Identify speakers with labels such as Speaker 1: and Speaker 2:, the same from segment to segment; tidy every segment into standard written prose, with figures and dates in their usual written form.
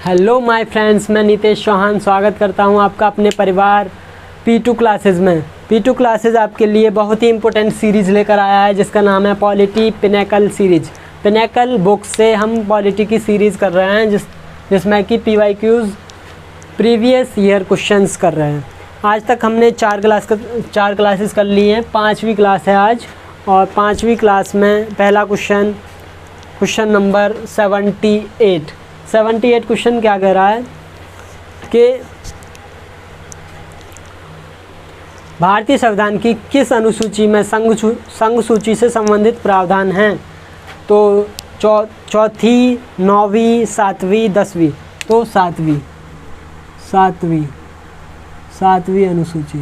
Speaker 1: Hello my friends, मैं नितेश चौहान स्वागत करता हूं आपका अपने परिवार P2 क्लासेस में। P2 क्लासेस आपके लिए बहुत ही इंपॉर्टेंट सीरीज़ लेकर आया है जिसका नाम है polity pinnacle series. Pinnacle book से हम पॉलिटी की सीरीज़ कर रहे हैं जिसमें कि PYQs प्रीवियस ईयर क्वेश्चंस कर रहे हैं। आज तक हमने चार क्लासेस कर ली हैं, 5वीं क्लास है आज। और 5वीं क्लास में पहला क्वेश्चन नंबर 78 क्वेश्चन क्या कह रहा है कि भारतीय संविधान की किस अनुसूची में संघ सूची से संबंधित प्रावधान हैं। तो चौथी, 9वीं, 7वीं, 10वीं। तो सातवीं अनुसूची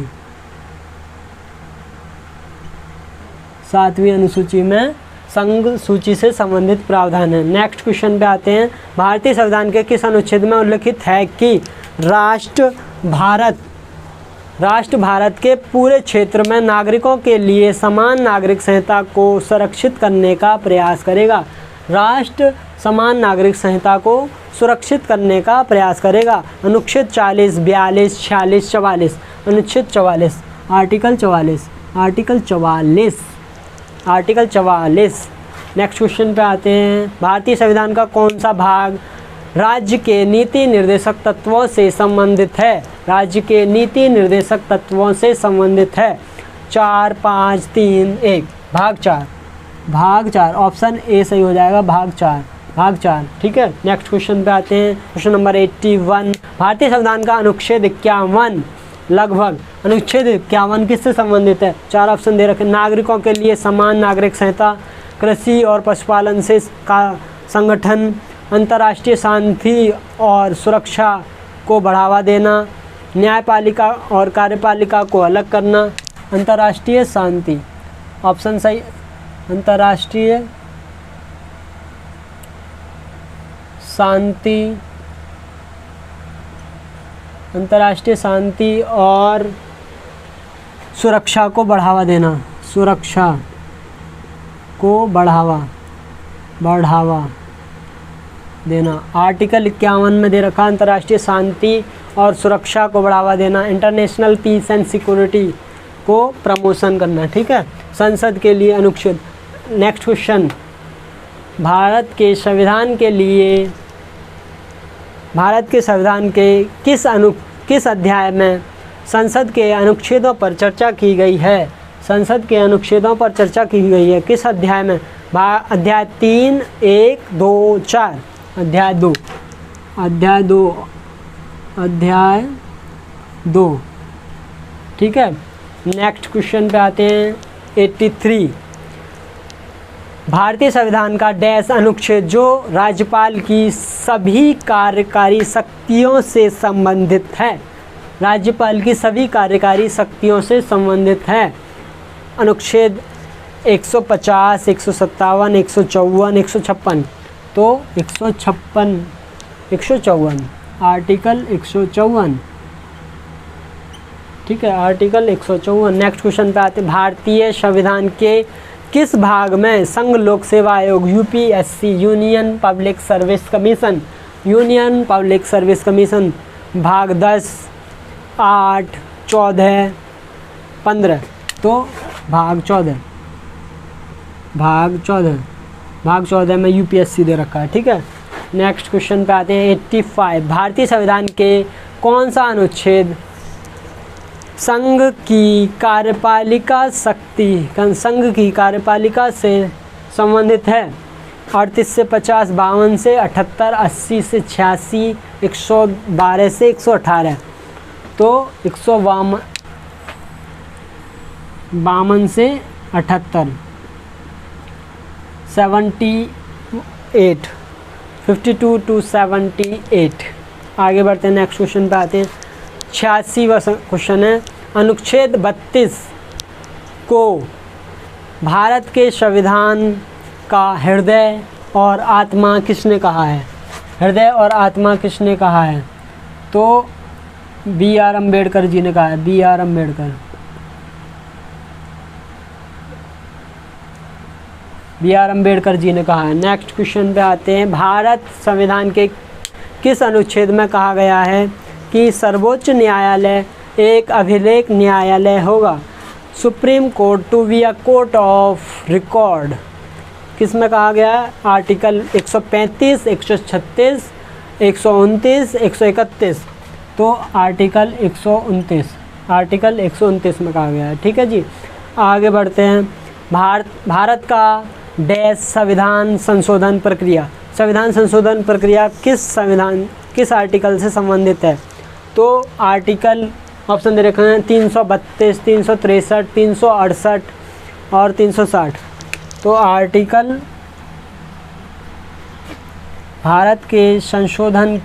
Speaker 1: में संघ सूची से संबंधित प्रावधान है। नेक्स्ट क्वेश्चन पे आते हैं। भारतीय संविधान के किस अनुच्छेद में उल्लिखित है कि राष्ट्र भारत के पूरे क्षेत्र में नागरिकों के लिए समान नागरिक संहिता को सुरक्षित करने का प्रयास करेगा। राष्ट्र समान नागरिक संहिता को सुरक्षित करने का प्रयास करेगा। अनुच्छेद 40, 42, 46, 44। अनुच्छेद 44, आर्टिकल 44। नेक्स्ट क्वेश्चन पे आते हैं। भारतीय संविधान का कौन सा भाग राज्य के नीति निर्देशक तत्वों से संबंधित है। राज्य के नीति निर्देशक तत्वों से संबंधित है। 4, 5, 3, 1। भाग 4 ऑप्शन ए सही हो जाएगा। भाग चार ठीक है। नेक्स्ट क्वेश्चन पे आते हैं। Question number 81। भारतीय संविधान का अनुच्छेद 51 लगभग अनुच्छेद 51 किससे संबंधित है। 4 ऑप्शन दे रखे। नागरिकों के लिए समान नागरिक संहिता, कृषि और पशुपालन से का संगठन, अंतर्राष्ट्रीय शांति और सुरक्षा को बढ़ावा देना, न्यायपालिका और कार्यपालिका को अलग करना। अंतर्राष्ट्रीय शांति ऑप्शन सही। अंतर्राष्ट्रीय शांति और सुरक्षा को बढ़ावा देना। आर्टिकल 51 में दे रखा अंतर्राष्ट्रीय शांति और सुरक्षा को बढ़ावा देना, इंटरनेशनल पीस एंड सिक्योरिटी को प्रमोशन करना। ठीक है। संसद के लिए अनुच्छेद। Next question. भारत के संविधान के किस अध्याय में संसद के अनुच्छेदों पर चर्चा की गई है। किस अध्याय में। अध्याय 3, 1, 2, 4। अध्याय 2 ठीक है। नेक्स्ट क्वेश्चन पे आते हैं। 83। भारतीय संविधान का डैश अनुच्छेद जो राज्यपाल की सभी कार्यकारी शक्तियों से संबंधित है। राज्यपाल की सभी कार्यकारी शक्तियों से संबंधित है। अनुच्छेद 150, 157, 154, 156। तो 154 आर्टिकल 154 ठीक है। आर्टिकल 154। नेक्स्ट क्वेश्चन पे आते हैं। भारतीय संविधान के किस भाग में संघ लोक सेवा आयोग UPSC union public service commission भाग 10, 8, 14, 15। तो भाग 14 में UPSC दे रखा है। ठीक है। नेक्स्ट क्वेश्चन पे आते हैं। 85। भारतीय संविधान के कौन सा अनुच्छेद संघ की कार्यपालिका से संबंधित है। 38 से 50, 52 से 78, 80 से 86, 112 से 118। तो 152 से 78। 78 52 to 78। आगे बढ़ते हैं। नेक्स्ट क्वेश्चन पे आते हैं। 86वां क्वेश्चन है। अनुच्छेद 32 को भारत के संविधान का हृदय और आत्मा किसने कहा है। तो B.R. अम्बेडकर जी ने कहा है। B.R. अम्बेडकर जी ने कहा है। नेक्स्ट क्वेश्चन पे आते हैं। भारत संविधान के किस अनुच्छेद में कहा गया है कि सर्वोच्च न्यायालय एक अभिलेख न्यायालय होगा? Supreme court to be a court of record किस में कहा गया है? आर्टिकल 135, 136, 129, 131। तो आर्टिकल 129 में कहा गया है। ठीक है जी, आगे बढ़ते हैं। भारत का डैश संविधान संशोधन प्रक्रिया, संविधान संशोधन प्रक्रिया किस आर्टिकल से संबंधित है? तो आर्टिकल ऑप्शन दे रखे हैं 332, 363, 368 और 360। तो आर्टिकल भारत के संविधान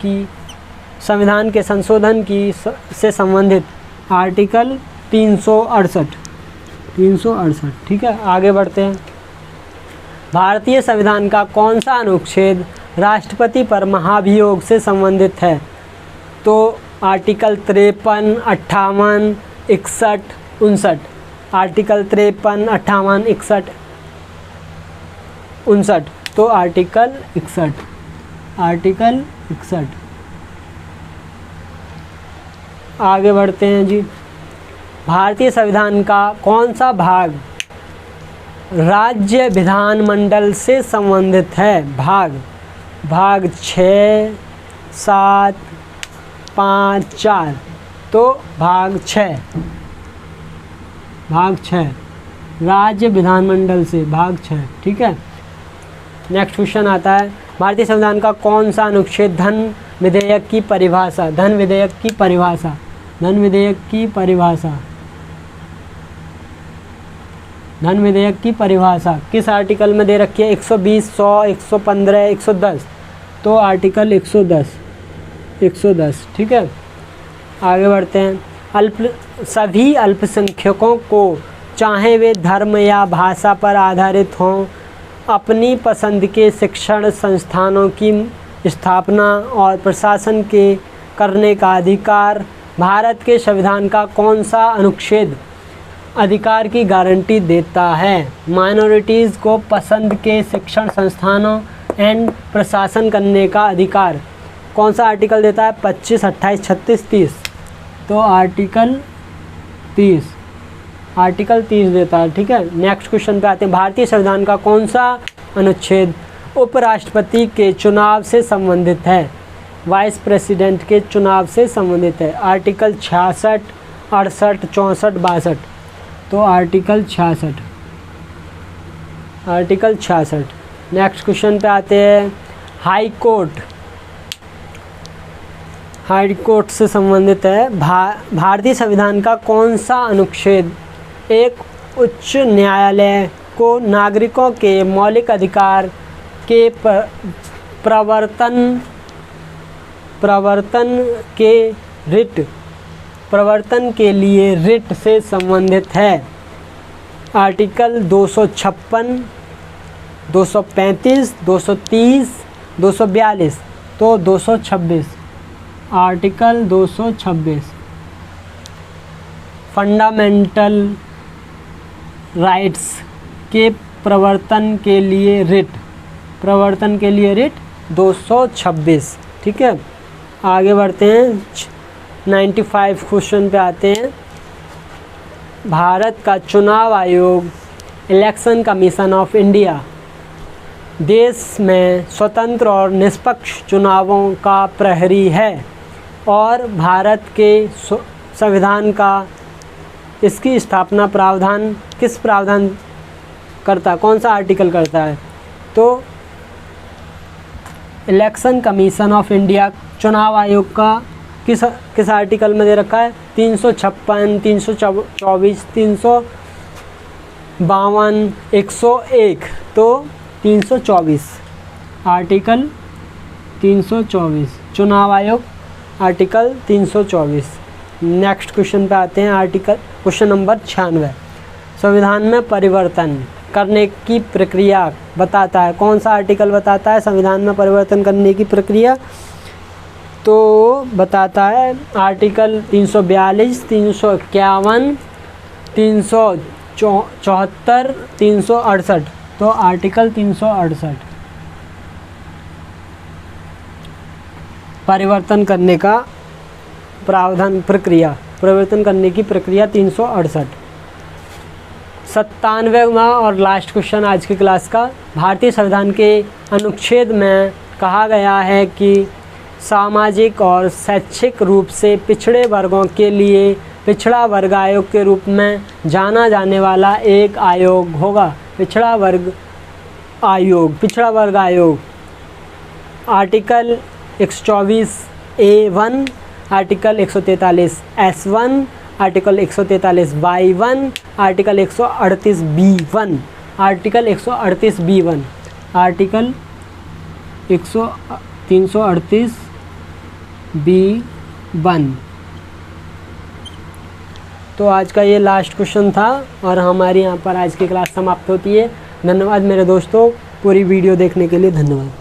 Speaker 1: के संशोधन की से संबंधित आर्टिकल 368। ठीक है, आगे बढ़ते हैं। भारतीय संविधान का कौन सा अनुच्छेद राष्ट्रपति पर महाभियोग से संबंधित है? तो आर्टिकल 53, 58, 61, 59। आर्टिकल 53, 58, 61, 59। तो आर्टिकल 61। आगे बढ़ते हैं जी। भारतीय संविधान का कौन सा भाग राज्य विधानमंडल से संबंधित है? भाग 6, 7, 5, 4। तो भाग 6 राज्य विधानमंडल से, भाग 6। ठीक है, नेक्स्ट क्वेश्चन आता है। भारतीय संविधान का कौन सा अनुच्छेद धन विधेयक की परिभाषा किस आर्टिकल में दे रखी है? 120, 100, 115, 110। तो आर्टिकल 110। ठीक है, आगे बढ़ते हैं। सभी अल्पसंख्यकों को, चाहे वे धर्म या भाषा पर आधारित हों, अपनी पसंद के शिक्षण संस्थानों की स्थापना और प्रशासन के करने का अधिकार भारत के संविधान का कौन सा अनुच्छेद अधिकार की गारंटी देता है? माइनॉरिटीज़ को पसंद के शिक्षण संस्थानों एंड प्रशासन करने का अधिकार कौन सा आर्टिकल देता है? 25, 28, 36, 30। तो आर्टिकल 30 देता है। ठीक है, नेक्स्ट क्वेश्चन पे आते हैं। भारतीय संविधान का कौन सा अनुच्छेद उपराष्ट्रपति के चुनाव से संबंधित है? वाइस प्रेसिडेंट के चुनाव से संबंधित है। आर्टिकल 66, 68, 64, 62। तो आर्टिकल 66। नेक्स्ट क्वेश्चन पे आते हैं। हाई कोर्ट से संबंधित है। भारतीय संविधान का कौन सा अनुच्छेद एक उच्च न्यायालय को नागरिकों के मौलिक अधिकार के प्रवर्तन के लिए रिट से संबंधित है? आर्टिकल 256, 235, 230, 242। तो 226। आर्टिकल 226 फंडामेंटल राइट्स के प्रवर्तन के लिए रिट 226। ठीक है, आगे बढ़ते हैं। 95 क्वेश्चन पे आते हैं। भारत का चुनाव आयोग, इलेक्शन कमीशन ऑफ इंडिया, देश में स्वतंत्र और निष्पक्ष चुनावों का प्रहरी है और भारत के संविधान का इसकी स्थापना किस प्रावधान करता है? कौन सा आर्टिकल करता है? तो इलेक्शन कमीशन ऑफ इंडिया चुनाव आयोग का किस आर्टिकल में दे रखा है? 356, 324, 352, 101। तो 324। आर्टिकल 324 चुनाव आयोग, आर्टिकल 324। नेक्स्ट क्वेश्चन पे आते हैं। Question number 96। संविधान में परिवर्तन करने की प्रक्रिया बताता है। कौन सा आर्टिकल बताता है संविधान में परिवर्तन करने की प्रक्रिया? तो बताता है आर्टिकल 342, 351, 374, 368। तो आर्टिकल 368। परिवर्तन करने का प्रावधान प्रक्रिया, परिवर्तन करने की प्रक्रिया 368। 97वां और लास्ट क्वेश्चन आज की क्लास का, भारतीय संविधान के अनुच्छेद में कहा गया है कि सामाजिक और शैक्षिक रूप से पिछड़े वर्गों के लिए पिछड़ा वर्ग आयोग के रूप में जाना जाने वाला एक आयोग होगा। पिछड़ा वर्ग आयोग article 124A1, article 143S1, article 143Y1, article 138B1, article 138B1, article 338B1। तो आज का ये लास्ट क्वेश्चन था और हमारी यहाँ पर आज की क्लास समाप्त होती है। धन्यवाद मेरे दोस्तों, पूरी वीडियो देखने के लिए धन्यवाद।